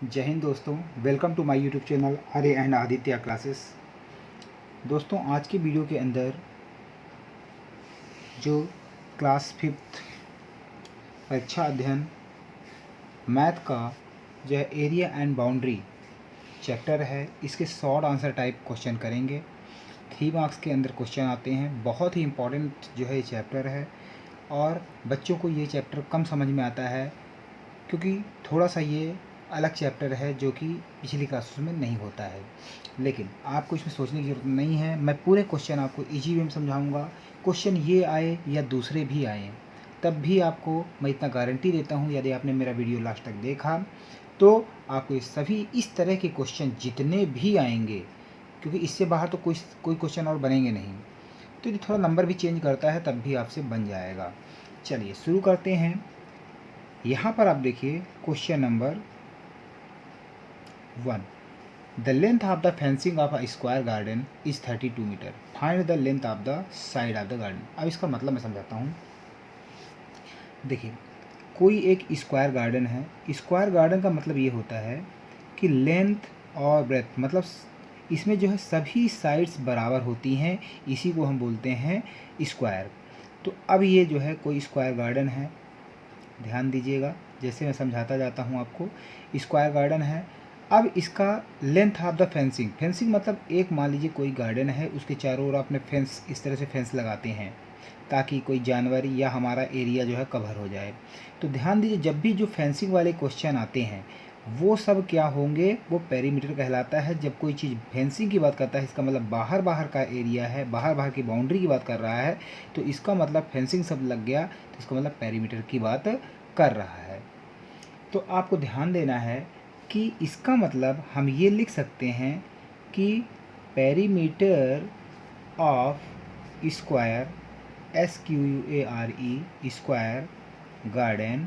जय हिंद दोस्तों, welcome to my YouTube channel Arya and Aditya classes. दोस्तों, आज की वीडियो के अंदर जो क्लास 5th परीक्षा अध्ययन मैथ का जो है एरिया एंड बाउंड्री चैप्टर है, इसके शॉर्ट आंसर टाइप क्वेश्चन करेंगे। 3 मार्क्स के अंदर क्वेश्चन आते हैं। बहुत ही इम्पोर्टेंट जो है ये चैप्टर है और बच्चों को ये चैप्टर कम समझ में आता है क्योंकि थोड़ा सा ये अलग चैप्टर है जो कि पिछली क्लासेस में नहीं होता है। लेकिन आपको इसमें सोचने की ज़रूरत नहीं है। मैं पूरे क्वेश्चन आपको इजी वे में समझाऊंगा। क्वेश्चन ये आए या दूसरे भी आए तब भी आपको मैं इतना गारंटी देता हूँ, यदि आपने मेरा वीडियो लास्ट तक देखा तो आपको ये सभी इस तरह के क्वेश्चन जितने भी आएंगे, क्योंकि इससे बाहर तो कोई क्वेश्चन और बनेंगे नहीं, तो ये थोड़ा नंबर भी चेंज करता है तब भी आपसे बन जाएगा। चलिए शुरू करते हैं। यहाँ पर आप देखिए question number 1। The length of the fencing of a square garden is 32 metre. Find the length of the side of the garden. अब इसका मतलब मैं समझाता हूँ। देखिए, कोई एक स्क्वायर गार्डन है। स्क्वायर गार्डन का मतलब ये होता है कि लेंथ और ब्रेथ, मतलब इसमें जो है सभी साइड्स बराबर होती हैं, इसी को हम बोलते हैं स्क्वायर। तो अब ये जो है कोई स्क्वायर गार्डन है, ध्यान दीजिएगा जैसे मैं समझाता जाता हूँ आपको। स्क्वायर गार्डन है। अब इसका length of the fencing, fencing मतलब एक मान लीजिए कोई गार्डन है, उसके चारों ओर आपने फेंस, इस तरह से फेंस लगाते हैं ताकि कोई जानवर या हमारा एरिया जो है कवर हो जाए। तो ध्यान दीजिए, जब भी जो फेंसिंग वाले क्वेश्चन आते हैं वो सब क्या होंगे, वो पेरीमीटर कहलाता है। जब कोई चीज़ फेंसिंग की बात करता है, इसका मतलब बाहर बाहर का एरिया है, बाहर बाहर की बाउंड्री की बात कर रहा है, तो इसका मतलब फेंसिंग सब लग गया, तो इसका मतलब पेरीमीटर की बात कर रहा है। तो आपको ध्यान देना है कि इसका मतलब हम ये लिख सकते हैं कि perimeter of square SQUARE square garden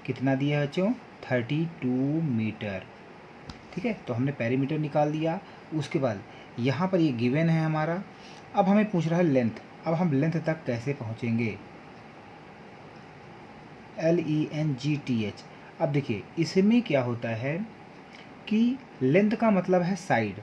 कितना दिया है बच्चों, 32 मीटर। ठीक है, तो हमने पेरीमीटर निकाल दिया। उसके बाद यहाँ पर ये गिवन है हमारा। अब हमें पूछ रहा है लेंथ। अब हम लेंथ तक कैसे पहुँचेंगे, LENGTH। अब देखिए, इसमें क्या होता है कि लेंथ का मतलब है साइड,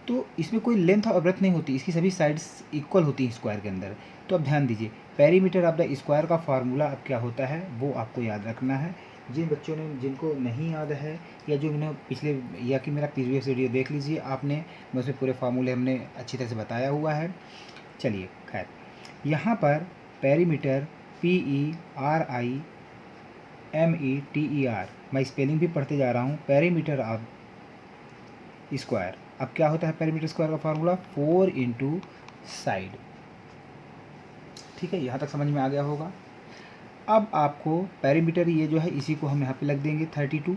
तो इसमें कोई लेंथ और ब्रेथ नहीं होती, इसकी सभी साइड्स इक्वल होती हैं स्क्वायर के अंदर। तो अब ध्यान दीजिए, पेरीमीटर ऑफ द स्क्वायर का फार्मूला अब क्या होता है वो आपको याद रखना है। जिन बच्चों ने, जिनको नहीं याद है या जो मैंने पिछले या कि मेरा प्रीवियस वीडियो देख लीजिए आपने, मैं उसमें पूरे फार्मूले हमने अच्छी तरह से बताया हुआ है। चलिए खैर, यहाँ पर पेरीमीटर PERIMETER, मैं स्पेलिंग भी पढ़ते जा रहा हूँ। पेरीमीटर ऑफ स्क्वायर, अब क्या होता है पेरीमीटर स्क्वायर का फार्मूला, 4 इंटू साइड। ठीक है, यहाँ तक समझ में आ गया होगा। अब आपको पेरीमीटर ये जो है इसी को हम यहाँ पे लग देंगे 32।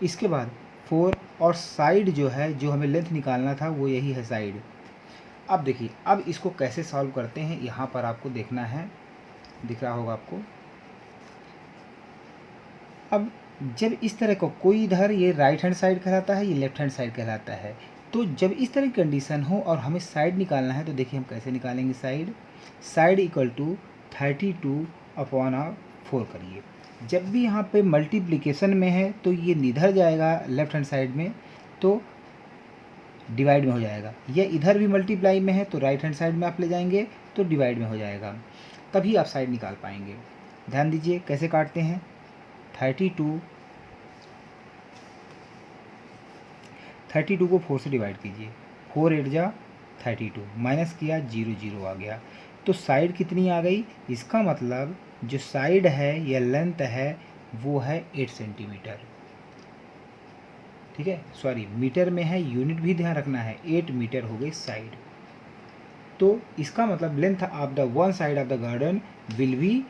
इसके बाद 4 और साइड जो है, जो हमें लेंथ निकालना था वो यही है साइड। अब देखिए, अब इसको कैसे सॉल्व करते हैं यहाँ पर आपको देखना है, दिख रहा होगा आपको। अब जब इस तरह को कोई इधर ये राइट हैंड साइड कहलाता है, ये लेफ्ट हैंड साइड कहलाता है, तो जब इस तरह की कंडीशन हो और हमें साइड निकालना है तो देखिए हम कैसे निकालेंगे साइड। साइड इक्वल टू 32/4 करिए। जब भी यहाँ पे मल्टीप्लिकेशन में है तो ये इधर जाएगा लेफ्ट हैंड साइड में, तो डिवाइड में हो जाएगा। या इधर भी मल्टीप्लाई में है तो राइट हैंड साइड में आप ले जाएंगे तो डिवाइड में हो जाएगा, तभी आप साइड निकाल पाएंगे। ध्यान दीजिए कैसे काटते हैं। 32 को 4 से डिवाइड कीजिए, 4 8 जा 32, माइनस किया 0 0 आ गया। तो साइड कितनी आ गई, इसका मतलब जो साइड है या लेंथ है वो है 8 सेंटीमीटर। ठीक है, सॉरी मीटर में है, यूनिट भी ध्यान रखना है, 8 मीटर हो गई साइड। तो इसका मतलब length of the one side of the garden will be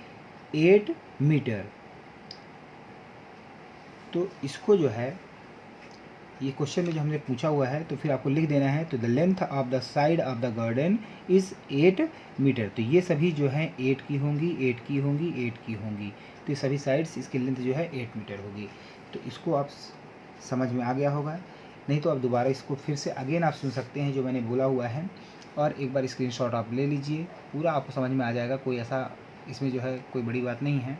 8 metre. तो इसको जो है ये क्वेश्चन में जो हमने पूछा हुआ है तो फिर आपको लिख देना है, तो the length of the side of the garden is 8 metre. तो ये सभी जो हैं 8 की होंगी, 8 की होंगी, 8 की होंगी, तो ये सभी साइड्स इसकी लेंथ जो है 8 मीटर होगी। तो इसको आप समझ में आ गया होगा। नहीं तो आप दोबारा इसको फिर से अगेन आप सुन सकते हैं जो मैंने बोला हुआ है, और एक बार स्क्रीनशॉट आप ले लीजिए, पूरा आपको समझ में आ जाएगा। कोई ऐसा इसमें जो है कोई बड़ी बात नहीं है।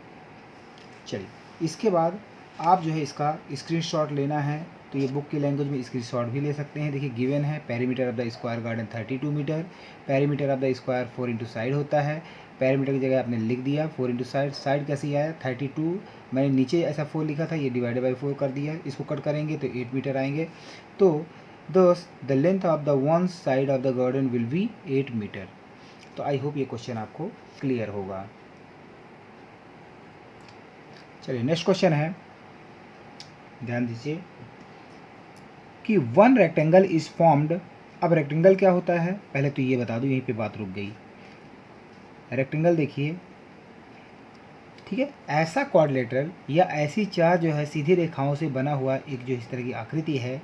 चलिए, इसके बाद आप जो है इसका स्क्रीनशॉट लेना है तो ये बुक की लैंग्वेज में स्क्रीनशॉट भी ले सकते हैं। देखिए गिवन है perimeter of the square garden 32 metre, perimeter of the square 4 into side होता है, पेरीमीटर की जगह आपने लिख दिया 4 इंटू साइड, साइड कैसे आया 32, मैंने नीचे ऐसा 4 लिखा था, ये डिवाइडेड बाई 4 कर दिया, इसको कट करेंगे तो 8 मीटर आएंगे। तो दोस्त the length of the one side of the garden will be 8 metre. तो आई होप ये क्वेश्चन आपको क्लियर होगा। चलिए नेक्स्ट क्वेश्चन है, ध्यान दीजिए कि वन रेक्टेंगल इज फॉर्म्ड। अब रेक्टेंगल क्या होता है पहले तो ये बता दूं, यहीं पे बात रुक गई। रेक्टेंगल देखिए, ठीक है, ऐसा क्वाड्रिलेटरल या ऐसी चार जो है सीधी रेखाओं से बना हुआ एक जो इस तरह की आकृति है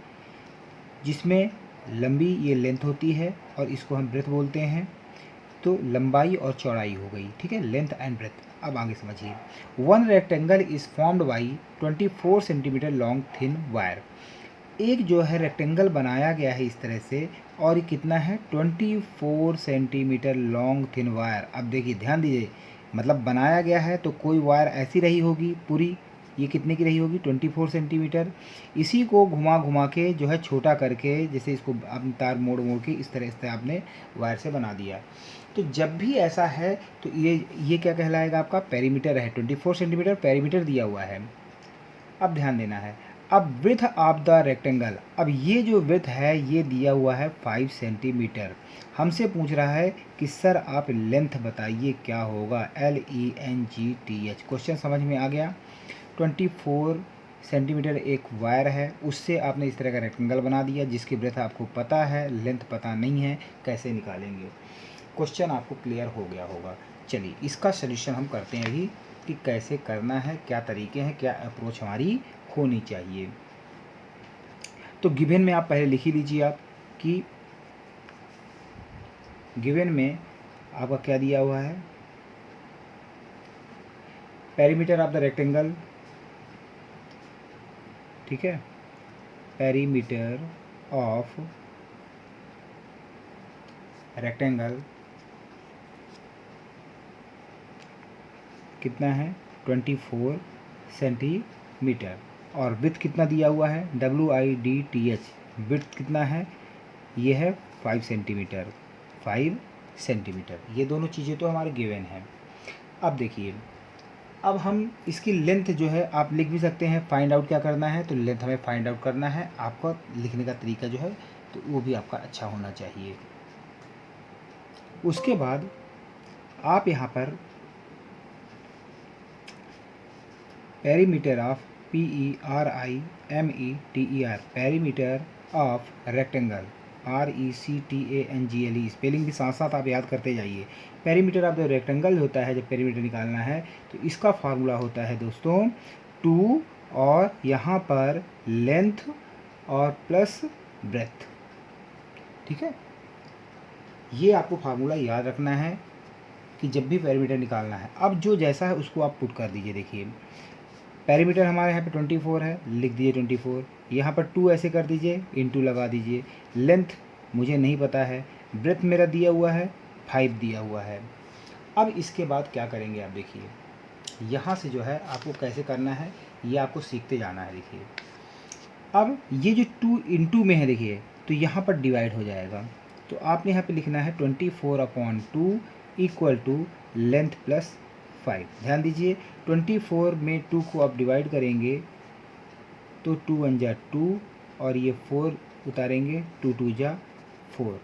जिसमें लंबी ये लेंथ होती है और इसको हम ब्रेथ बोलते हैं। तो लंबाई और चौड़ाई हो गई, ठीक है, लेंथ एंड ब्रेथ। अब आगे समझिए, one rectangle is formed by 24 centimetre long thin wire. एक जो है रेक्टेंगल बनाया गया है इस तरह से और ये कितना है 24 सेंटीमीटर लॉन्ग थिन वायर। अब देखिए ध्यान दीजिए, मतलब बनाया गया है तो कोई वायर ऐसी रही होगी पूरी, ये कितने की रही होगी 24 सेंटीमीटर। इसी को घुमा घुमा के जो है छोटा करके, जैसे इसको आपने तार मोड़ मोड़ के इस तरह आपने वायर से बना दिया। तो जब भी ऐसा है तो ये क्या कहलाएगा, आपका पेरीमीटर है। 24 सेंटीमीटर पेरीमीटर दिया हुआ है। अब ध्यान देना है, अब विड्थ ऑफ द रेक्टेंगल, अब ये जो विड्थ है ये दिया हुआ है 5 सेंटीमीटर। हमसे पूछ रहा है कि सर आप लेंथ बताइए क्या होगा, LENGTH। क्वेश्चन समझ में आ गया। 24 सेंटीमीटर एक वायर है, उससे आपने इस तरह का रेक्टेंगल बना दिया जिसकी ब्रेथ आपको पता है, लेंथ पता नहीं है, कैसे निकालेंगे। क्वेश्चन आपको क्लियर हो गया होगा। चलिए इसका सलूशन हम करते हैं अभी कि कैसे करना है, क्या तरीके हैं, क्या अप्रोच हमारी होनी चाहिए। तो गिवन में आप पहले लिख ही लीजिए आप कि गिवन में आपका क्या दिया हुआ है, पेरीमीटर ऑफ द रेक्टेंगल, ठीक है, पेरीमीटर ऑफ रेक्टेंगल कितना है 24 सेंटीमीटर और विड्थ कितना दिया हुआ है WIDTH, विड्थ कितना है, ये है 5 सेंटीमीटर, 5 सेंटीमीटर। ये दोनों चीज़ें तो हमारे गिवन हैं। अब देखिए, अब हम इसकी लेंथ जो है आप लिख भी सकते हैं, फाइंड आउट क्या करना है, तो लेंथ हमें फाइंड आउट करना है। आपका लिखने का तरीका जो है तो वो भी आपका अच्छा होना चाहिए। उसके बाद आप यहाँ पर perimeter of PERIMETER, perimeter of rectangle, RECTANGLE, spelling भी साथ साथ आप याद करते जाइए। पेरीमीटर ऑफ द रेक्टेंगल होता है, जब पेरीमीटर निकालना है तो इसका फार्मूला होता है दोस्तों 2 और यहाँ पर लेंथ और प्लस ब्रेथ, ठीक है। ये आपको फार्मूला याद रखना है कि जब भी पेरीमीटर निकालना है। अब जो जैसा है उसको आप पुट कर दीजिए। देखिए पेरीमीटर हमारे यहाँ पे 24 है, लिख दीजिए 24, यहाँ पर 2 ऐसे कर दीजिए, इंटू लगा दीजिए। लेंथ मुझे नहीं पता है, ब्रेथ मेरा दिया हुआ है 5 दिया हुआ है। अब इसके बाद क्या करेंगे आप देखिए, यहाँ से जो है आपको कैसे करना है ये आपको सीखते जाना है। देखिए अब ये जो 2 इंटू में है देखिए, तो यहाँ पर डिवाइड हो जाएगा, तो आपने यहाँ पे लिखना है 24/2 इक्वल टू लेंथ प्लस 5। ध्यान दीजिए 24 में 2 को आप डिवाइड करेंगे तो 2 1 जा 2 और ये 4 उतारेंगे, 2 2 जा 4।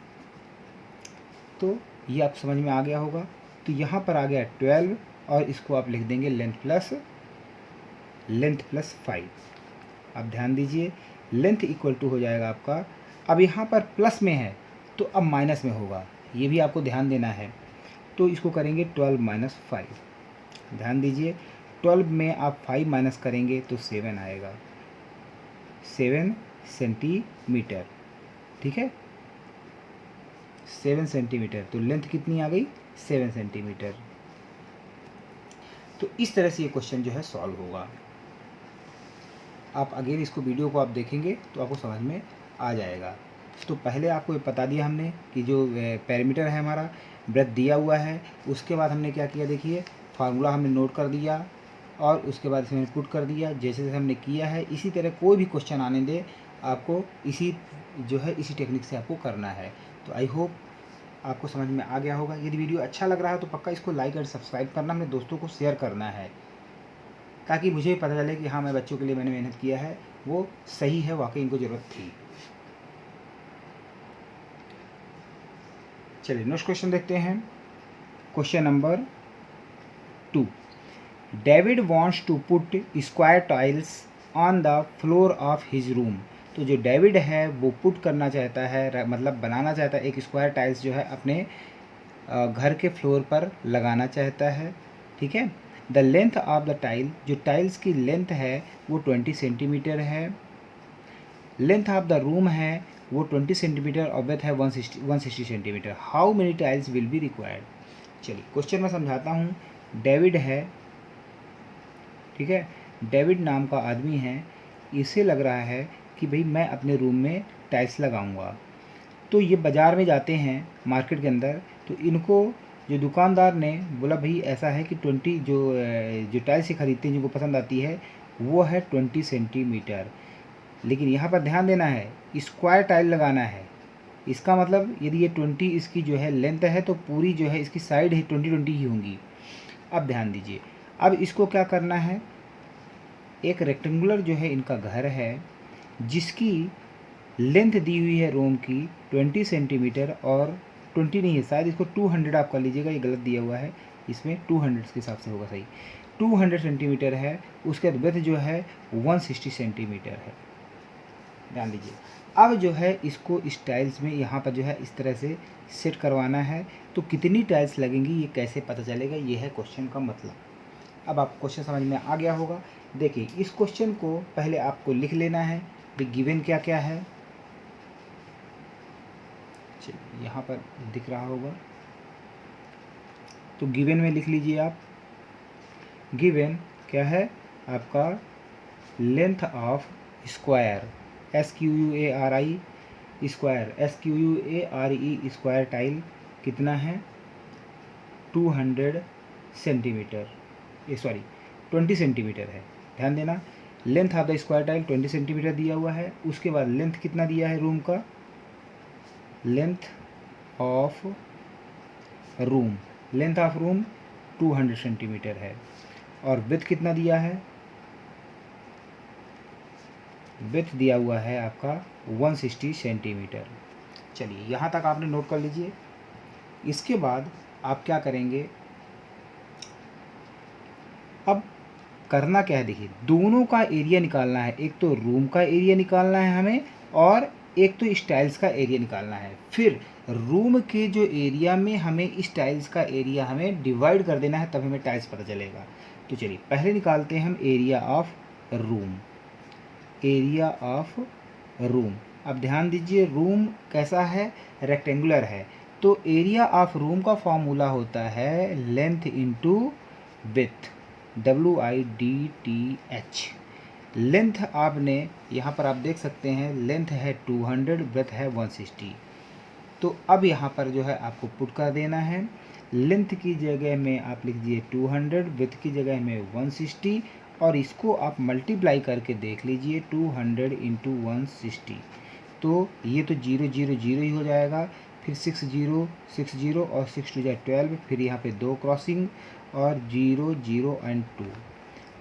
तो ये आप समझ में आ गया होगा। तो यहाँ पर आ गया 12 और इसको आप लिख देंगे लेंथ प्लस 5। अब ध्यान दीजिए लेंथ इक्वल टू हो जाएगा आपका, अब यहाँ पर प्लस में है तो अब माइनस में होगा, ये भी आपको ध्यान देना है। तो इसको करेंगे 12 माइनस 5। ध्यान दीजिए 12 में आप 5 माइनस करेंगे तो 7 आएगा, 7 सेंटीमीटर, ठीक है, 7 सेंटीमीटर। तो लेंथ कितनी आ गई 7 सेंटीमीटर। तो इस तरह से ये क्वेश्चन जो है सॉल्व होगा। आप अगेन इसको वीडियो को आप देखेंगे तो आपको समझ में आ जाएगा। तो पहले आपको ये बता दिया हमने कि जो पेरीमीटर है हमारा, ब्रेथ दिया हुआ है। उसके बाद हमने क्या किया देखिए, फार्मूला हमने नोट कर दिया और उसके बाद इसमें पुट कर दिया। जैसे जैसे हमने किया है इसी तरह कोई भी क्वेश्चन आने दे आपको इसी टेक्निक से आपको करना है। तो आई होप आपको समझ में आ गया होगा। यदि वीडियो अच्छा लग रहा है तो पक्का इसको लाइक और सब्सक्राइब करना, अपने दोस्तों को शेयर करना है, ताकि मुझे पता चले कि हाँ मैं बच्चों के लिए मैंने मेहनत किया है, वो सही है, वाकई इनको ज़रूरत थी। चलिए नेक्स्ट क्वेश्चन देखते हैं। Question number 2, David wants to put square tiles on the floor of his room. तो जो डेविड है वो पुट करना चाहता है, मतलब बनाना चाहता है एक स्क्वायर टाइल्स जो है अपने घर के फ्लोर पर लगाना चाहता है। ठीक है। The length of the tile, जो टाइल्स की लेंथ है वो 20 सेंटीमीटर है। लेंथ ऑफ द रूम है वो 20 सेंटीमीटर और विड्थ है 160 centimetre. How many tiles will be required. चलिए क्वेश्चन में समझाता हूँ। डेविड है, ठीक है, डेविड नाम का आदमी है, इसे लग रहा है कि भाई मैं अपने रूम में टाइल्स लगाऊंगा। तो ये बाज़ार में जाते हैं मार्केट के अंदर, तो इनको जो दुकानदार ने बोला भाई ऐसा है कि 20 जो टाइल्स से ख़रीदते हैं जिनको पसंद आती है वो है 20 सेंटीमीटर। लेकिन यहाँ पर ध्यान देना है, स्क्वायर टाइल लगाना है। इसका मतलब यदि ये 20 इसकी जो है लेंथ है तो पूरी जो है इसकी साइड ही 20 ही होंगी। अब ध्यान दीजिए, अब इसको क्या करना है, एक रेक्टेंगुलर जो है इनका घर है जिसकी लेंथ दी हुई है रूम की 20 सेंटीमीटर, और 20 नहीं है, शायद इसको 200 आप कर लीजिएगा, ये गलत दिया हुआ है, इसमें 200 के हिसाब से होगा सही। 200 सेंटीमीटर है। उसके बाद विड्थ जो है 160 सेंटीमीटर है। ध्यान दीजिए, अब जो है इसको इस टाइल्स में यहाँ पर जो है इस तरह से सेट करवाना है। तो कितनी टाइल्स लगेंगी ये कैसे पता चलेगा, ये है क्वेश्चन का मतलब। अब आप क्वेश्चन समझ में आ गया होगा। देखिए इस क्वेश्चन को पहले आपको लिख लेना है कि गिवन क्या क्या है। चलिए यहाँ पर दिख रहा होगा, तो गिवन में लिख लीजिए आप। गिवन क्या है आपका, length of square, SQUARI square, SQUARE square tile कितना है 200 सेंटीमीटर, ये सॉरी 20 सेंटीमीटर है। ध्यान देना, length of the square tile 20 centimetre दिया हुआ है। उसके बाद लेंथ कितना दिया है रूम का, length of room, length of room 200 centimetre है। और विड्थ कितना दिया है, विड्थ दिया हुआ है आपका 160 सेंटीमीटर। चलिए यहाँ तक आपने नोट कर लीजिए। इसके बाद आप क्या करेंगे, अब करना क्या है, देखिए दोनों का एरिया निकालना है। एक तो रूम का एरिया निकालना है हमें, और एक तो इस टाइल्स का एरिया निकालना है। फिर रूम के जो एरिया में हमें इस टाइल्स का एरिया हमें डिवाइड कर देना है, तब हमें टाइल्स पता चलेगा। तो चलिए पहले निकालते हैं हम area of room, area of room. अब ध्यान दीजिए रूम कैसा है, रेक्टेंगुलर है। तो एरिया ऑफ रूम का फॉर्मूला होता है length into width, WIDTH। Length आपने यहाँ पर आप देख सकते हैं, लेंथ है 200, विड्थ है 160। तो अब यहाँ पर जो है आपको पुट कर देना है। लेंथ की जगह में आप लिख दीजिए 200, विड्थ की जगह में 160, और इसको आप मल्टीप्लाई करके देख लीजिए 200 इंटू 160। तो ये तो 0 0 0 ही हो जाएगा। फिर 6 0 6 0 और 6 2 जाए 12, फिर यहाँ पे 2 क्रॉसिंग और 0 0 एंड 2।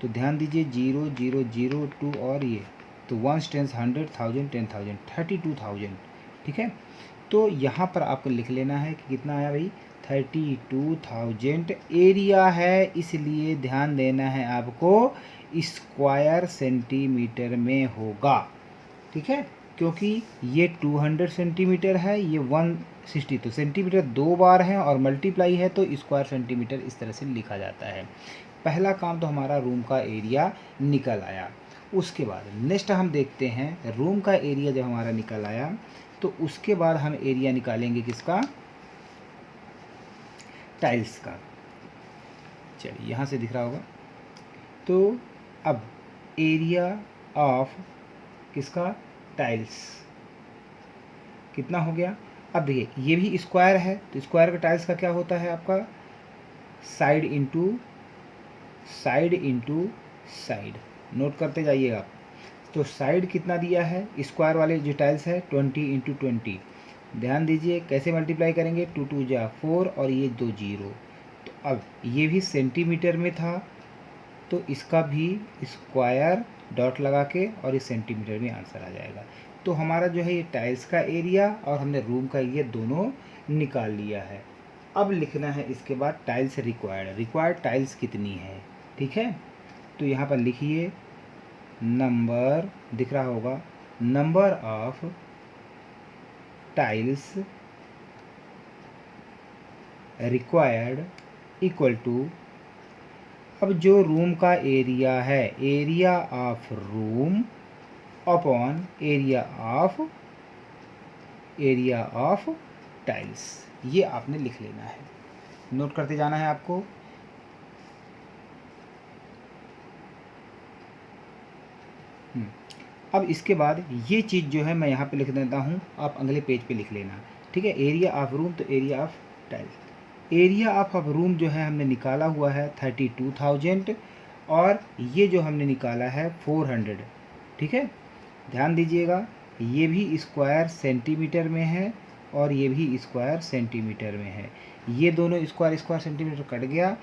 तो ध्यान दीजिए 0 0 0 2 और ये, तो 1 10 100 1000 10,000 32,000। ठीक है। तो यहाँ पर आपको लिख लेना है कि कितना आया भाई, 32,000 एरिया है, इसलिए ध्यान देना है आपको स्क्वायर सेंटीमीटर में होगा। ठीक है, क्योंकि ये 200 सेंटीमीटर है, ये 160, तो सेंटीमीटर 2 बार है और मल्टीप्लाई है तो स्क्वायर सेंटीमीटर इस तरह से लिखा जाता है। पहला काम तो हमारा रूम का एरिया निकल आया। उसके बाद नेक्स्ट हम देखते हैं, रूम का एरिया जब हमारा निकल आया तो उसके बाद हम एरिया निकालेंगे किसका, टाइल्स का। चलिए यहाँ से दिख रहा होगा। तो अब एरिया ऑफ किसका, टाइल्स कितना हो गया। अब देखिए ये भी स्क्वायर है, तो स्क्वायर का टाइल्स का क्या होता है आपका, side into side into side, note करते जाइएगा आप। तो साइड कितना दिया है स्क्वायर वाले जो टाइल्स है 20 इंटू 20, ध्यान दीजिए कैसे मल्टीप्लाई करेंगे, 2 2 जा 4 और ये 2 जीरो। तो अब ये भी सेंटीमीटर में था तो इसका भी स्क्वायर डॉट लगा के और इस सेंटीमीटर में आंसर आ जाएगा। तो हमारा जो है ये टाइल्स का एरिया और हमने रूम का एरिया दोनों निकाल लिया है। अब लिखना है इसके बाद टाइल्स रिक्वायर्ड टाइल्स कितनी है, ठीक है। तो यहाँ पर लिखिए नंबर, दिख रहा होगा, number of tiles required equal to, अब जो रूम का एरिया है, area of room upon area of tiles, ये आपने लिख लेना है, नोट करते जाना है आपको। अब इसके बाद ये चीज़ जो है मैं यहाँ पे लिख देता हूँ, आप अगले पेज पे लिख लेना, ठीक है। एरिया ऑफ रूम तो area of tiles, area of room जो है हमने निकाला हुआ है 32,000 और ये जो हमने निकाला है 400, ठीक है। ध्यान दीजिएगा ये भी स्क्वायर सेंटीमीटर में है और ये भी स्क्वायर सेंटीमीटर में है, ये दोनों स्क्वायर सेंटीमीटर कट गया,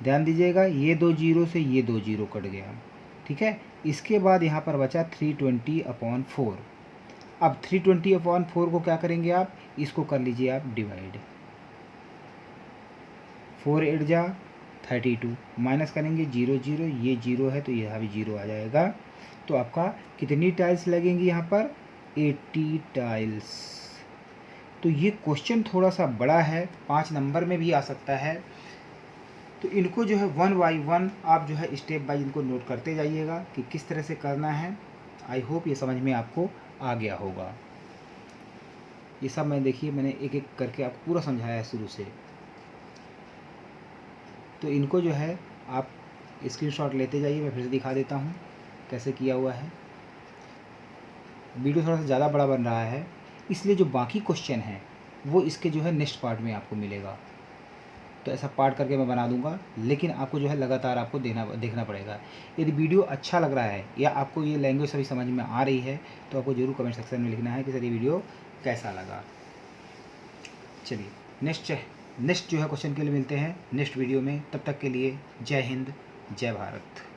ध्यान दीजिएगा ये 2 जीरो से ये 2 जीरो कट गया, ठीक है। इसके बाद यहाँ पर बचा 320/4। अब 320/4 को क्या करेंगे आप, इसको कर लीजिए आप डिवाइड, 4 8 जा 32, माइनस करेंगे 0 0, ये 0 है तो यहाँ भी 0 आ जाएगा। तो आपका कितनी टाइल्स लगेंगी यहाँ पर, 80 टाइल्स। तो ये क्वेश्चन थोड़ा सा बड़ा है, 5 नंबर में भी आ सकता है, तो इनको जो है 1 बाई 1 आप जो है स्टेप बाई इनको नोट करते जाइएगा कि किस तरह से करना है। आई होप ये समझ में आपको आ गया होगा। ये सब मैं देखिए मैंने एक एक करके आपको पूरा समझाया है शुरू से। तो इनको जो है आप स्क्रीनशॉट लेते जाइए, मैं फिर से दिखा देता हूँ कैसे किया हुआ है। वीडियो थोड़ा सा ज़्यादा बड़ा बन रहा है इसलिए जो बाकी क्वेश्चन हैं वो इसके जो है नेक्स्ट पार्ट में आपको मिलेगा, तो ऐसा पार्ट करके मैं बना दूंगा, लेकिन आपको जो है लगातार आपको देखना पड़ेगा। यदि वीडियो अच्छा लग रहा है या आपको ये लैंग्वेज सभी समझ में आ रही है तो आपको ज़रूर कमेंट सेक्शन में लिखना है कि सर ये वीडियो कैसा लगा। चलिए नेक्स्ट जो है क्वेश्चन के लिए मिलते हैं नेक्स्ट वीडियो में, तब तक के लिए जय हिंद जय भारत।